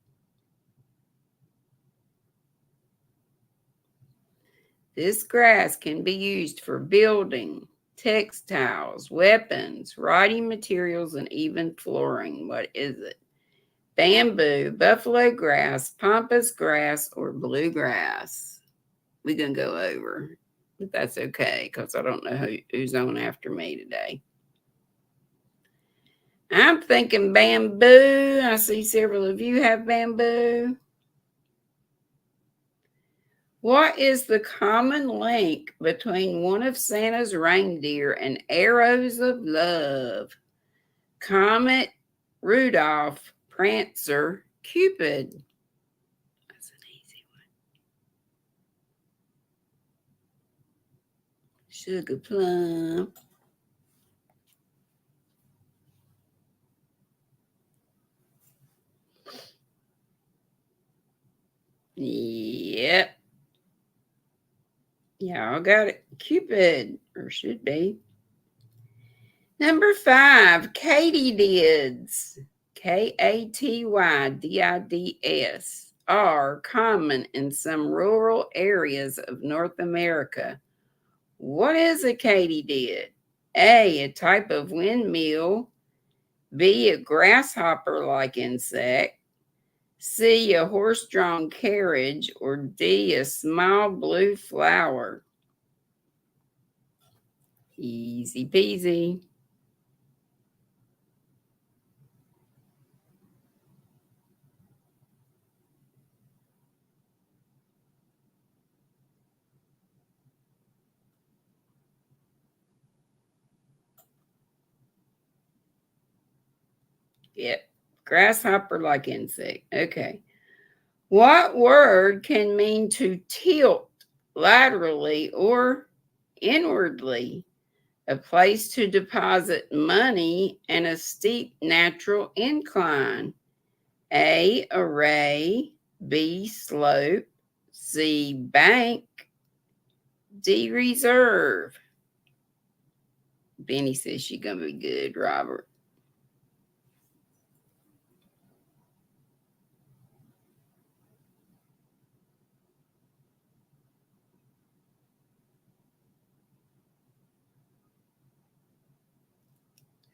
This grass can be used for building, textiles, weapons, writing materials, and even flooring. What is it? Bamboo, buffalo grass, pampas grass, or bluegrass? We're going to go over, but that's okay because I don't know who's on after me today. I'm thinking bamboo. I see several of you have bamboo. What is the common link between one of Santa's reindeer and arrows of love? Comet, Rudolph, Prancer, Cupid. That's an easy one. Sugar plum. Yep. Y'all got it. Cupid, or should be. Number 5, katydids. Katydids are common in some rural areas of North America. What is a katydid? A type of windmill. B, a grasshopper-like insect. C, a horse-drawn carriage. Or D, a small blue flower. Easy peasy. Yep. Grasshopper-like insect. Okay. What word can mean to tilt laterally or inwardly? A place to deposit money and a steep natural incline. A, array. B, slope. C, bank. D, reserve. Benny says she's going to be good, Robert.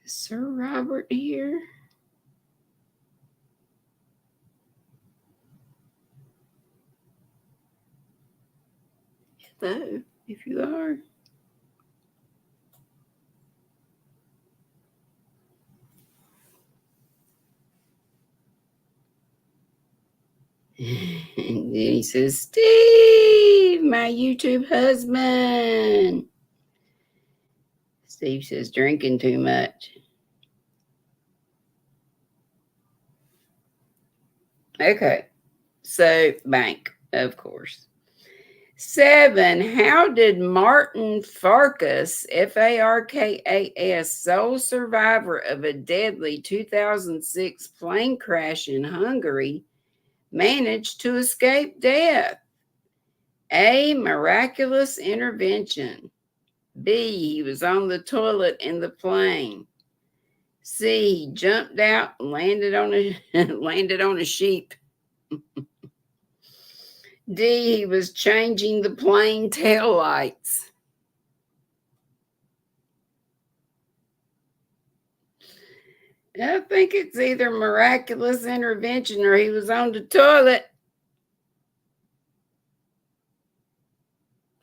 Is Sir Robert here? Hello, if you are. And then he says, Steve, my YouTube husband. Steve says, drinking too much. Okay, so bank, of course. 7, how did Martin Farkas, Farkas, sole survivor of a deadly 2006 plane crash in Hungary, manage to escape death? A, miraculous intervention. B, he was on the toilet in the plane. C, he jumped out and landed on a sheep. D, he was changing the plane tail lights. I think it's either miraculous intervention or he was on the toilet.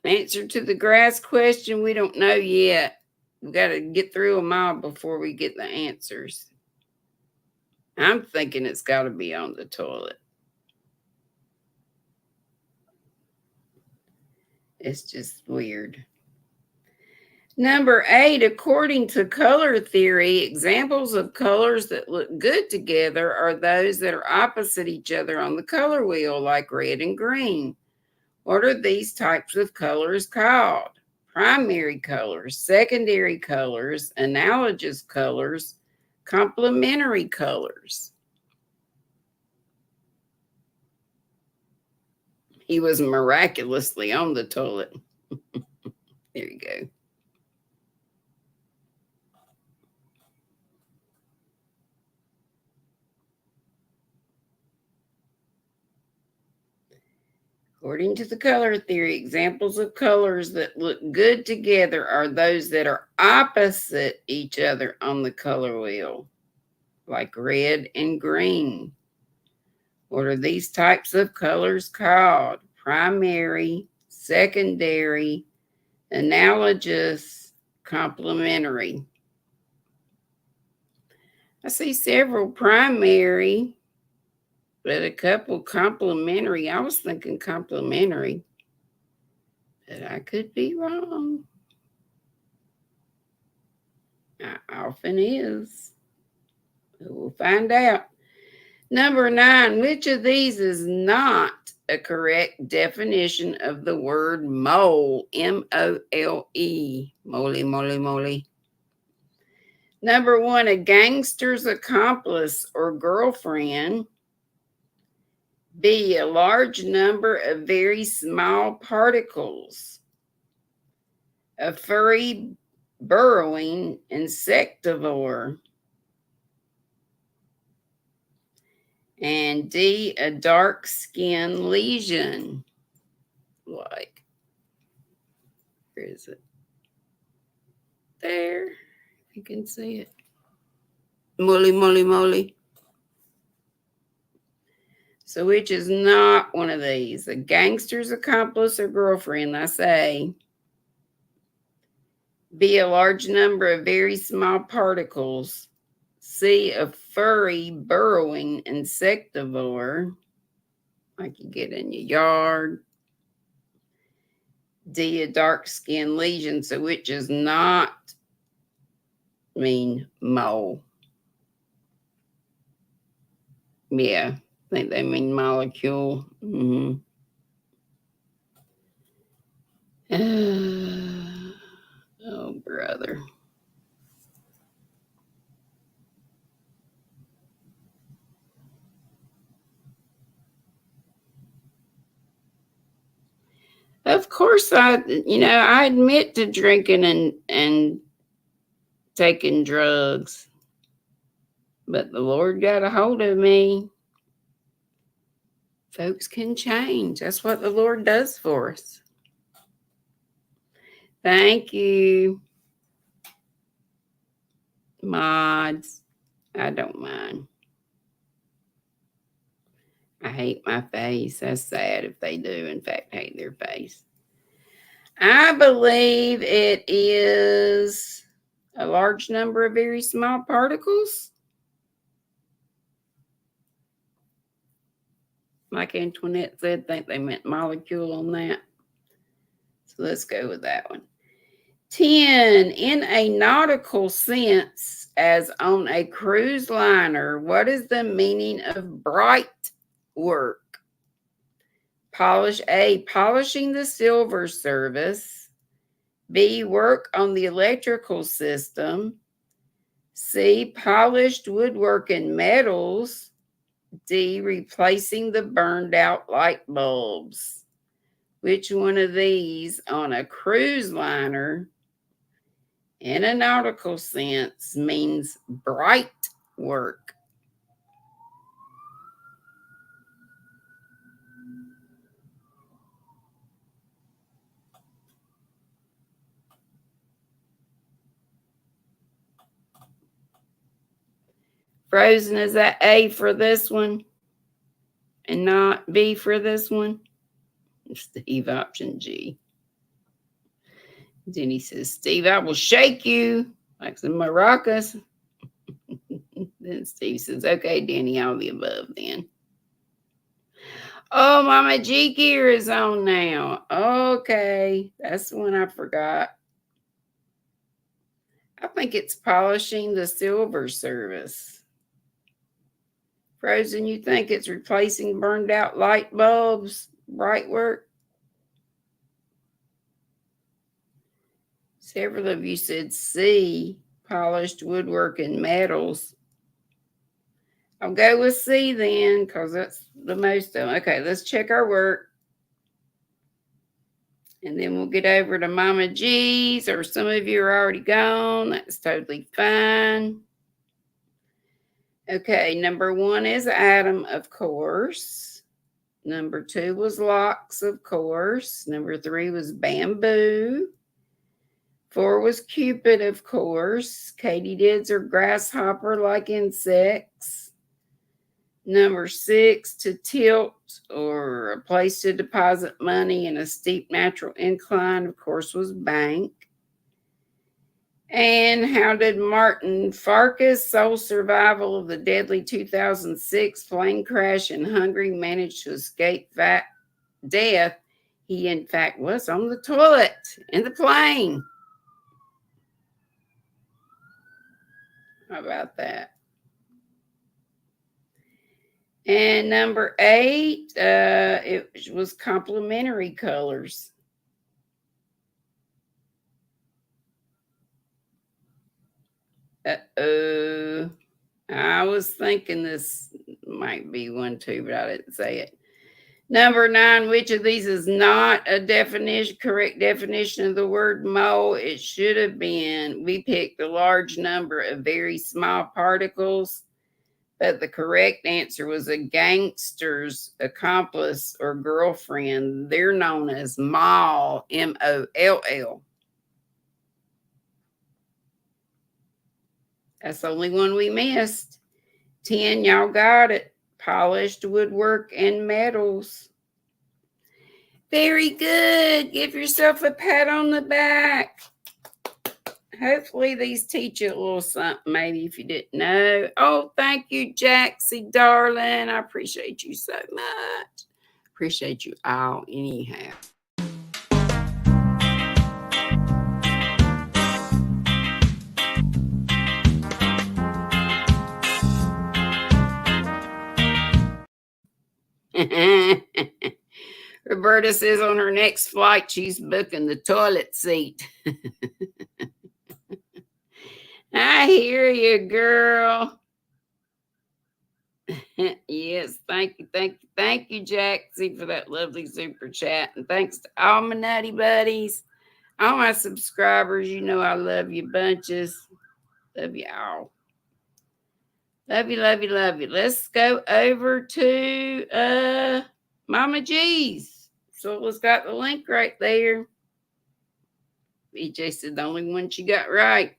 Answer to the grass question, we don't know yet. We've got to get through them all before we get the answers. I'm thinking it's got to be on the toilet. It's just weird. Number 8, according to color theory, examples of colors that look good together are those that are opposite each other on the color wheel, like red and green. What are these types of colors called? Primary colors, secondary colors, analogous colors, complementary colors. He was miraculously on the toilet. There you go. According to the color theory, examples of colors that look good together are those that are opposite each other on the color wheel, like red and green. What are these types of colors called? Primary, secondary, analogous, complementary. I see several primary, but a couple complementary. I was thinking complementary, but I could be wrong. I often is. But we'll find out. Number 9, which of these is not a correct definition of the word mole? M-O-L-E. Mole, mole, mole. Number 1, a gangster's accomplice or girlfriend. B, a large number of very small particles. a furry burrowing insectivore. And D, a dark skin lesion. Like, where is it? There. You can see it. Moly, moly, moly. So which is not one of these? A gangster's accomplice or girlfriend, I say. B, a large number of very small particles. C, a furry burrowing insectivore, like you get in your yard. D, a dark skin lesion. So which does not mean mole? Yeah, I think they mean molecule. Mm-hmm. Oh, brother. Of course, I admit to drinking and taking drugs, but the Lord got a hold of me. Folks can change. That's what the Lord does for us. Thank you, mods. I don't mind. I hate my face. That's sad if they do, in fact, hate their face. I believe it is a large number of very small particles. Like Antoinette said, I think they meant molecule on that. So let's go with that one. 10, in a nautical sense, as on a cruise liner, what is the meaning of bright work? A, polishing the silver service. B, work on the electrical system. C, polished woodwork and metals. D, replacing the burned out light bulbs. Which one of these on a cruise liner in a nautical sense means bright work? Frozen, is that A for this one and not B for this one? Steve, option G. Deni says, Steve, I will shake you like some maracas. Then Steve says, okay, Deni, all the above then. Oh, Mama G gear is on now. Okay, that's the one I forgot. I think it's polishing the silver service. Frozen, you think it's replacing burned out light bulbs? Bright work? Several of you said C, polished woodwork and metals. I'll go with C then, because that's the most of them. Okay, let's check our work. And then we'll get over to Mama G's, or some of you are already gone. That's totally fine. Okay, number 1 is atom, of course. Number 2 was locks, of course. Number 3 was bamboo. 4 was Cupid, of course. Katydids are grasshopper-like insects. Number 6, to tilt, or a place to deposit money in a steep natural incline, of course, was bank. And how did Martin Farkas, sole survival of the deadly 2006 plane crash in Hungary, manage to escape death? He, in fact, was on the toilet in the plane. How about that? And number 8, it was complementary colors. Uh-oh. I was thinking this might be one too, but I didn't say it. Number 9, which of these is not a correct definition of the word mole? It should have been, we picked a large number of very small particles, but the correct answer was a gangster's accomplice or girlfriend. They're known as moll, M-O-L-L. That's the only one we missed. 10, y'all got it. Polished woodwork and metals. Very good. Give yourself a pat on the back. Hopefully these teach you a little something, maybe if you didn't know. Oh, thank you, Jaxie, darling. I appreciate you so much. Appreciate you all anyhow. Roberta says on her next flight, she's booking the toilet seat. I hear you, girl. Yes, thank you, Jaxie, for that lovely super chat. And thanks to all my nutty buddies, all my subscribers. You know I love you bunches. Love you all. Love you, love you, love you. Let's go over to Mama G's. So it's got the link right there. BJ said the only one she got right.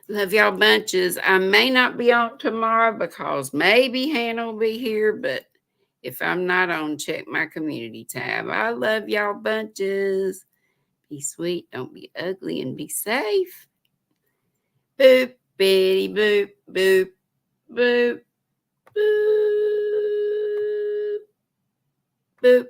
Love y'all bunches. I may not be on tomorrow because maybe Hannah will be here, but if I'm not on, check my community tab. I love y'all bunches. Be sweet, don't be ugly, and be safe. Boop, bitty, boop, boop, boop, boop, boop.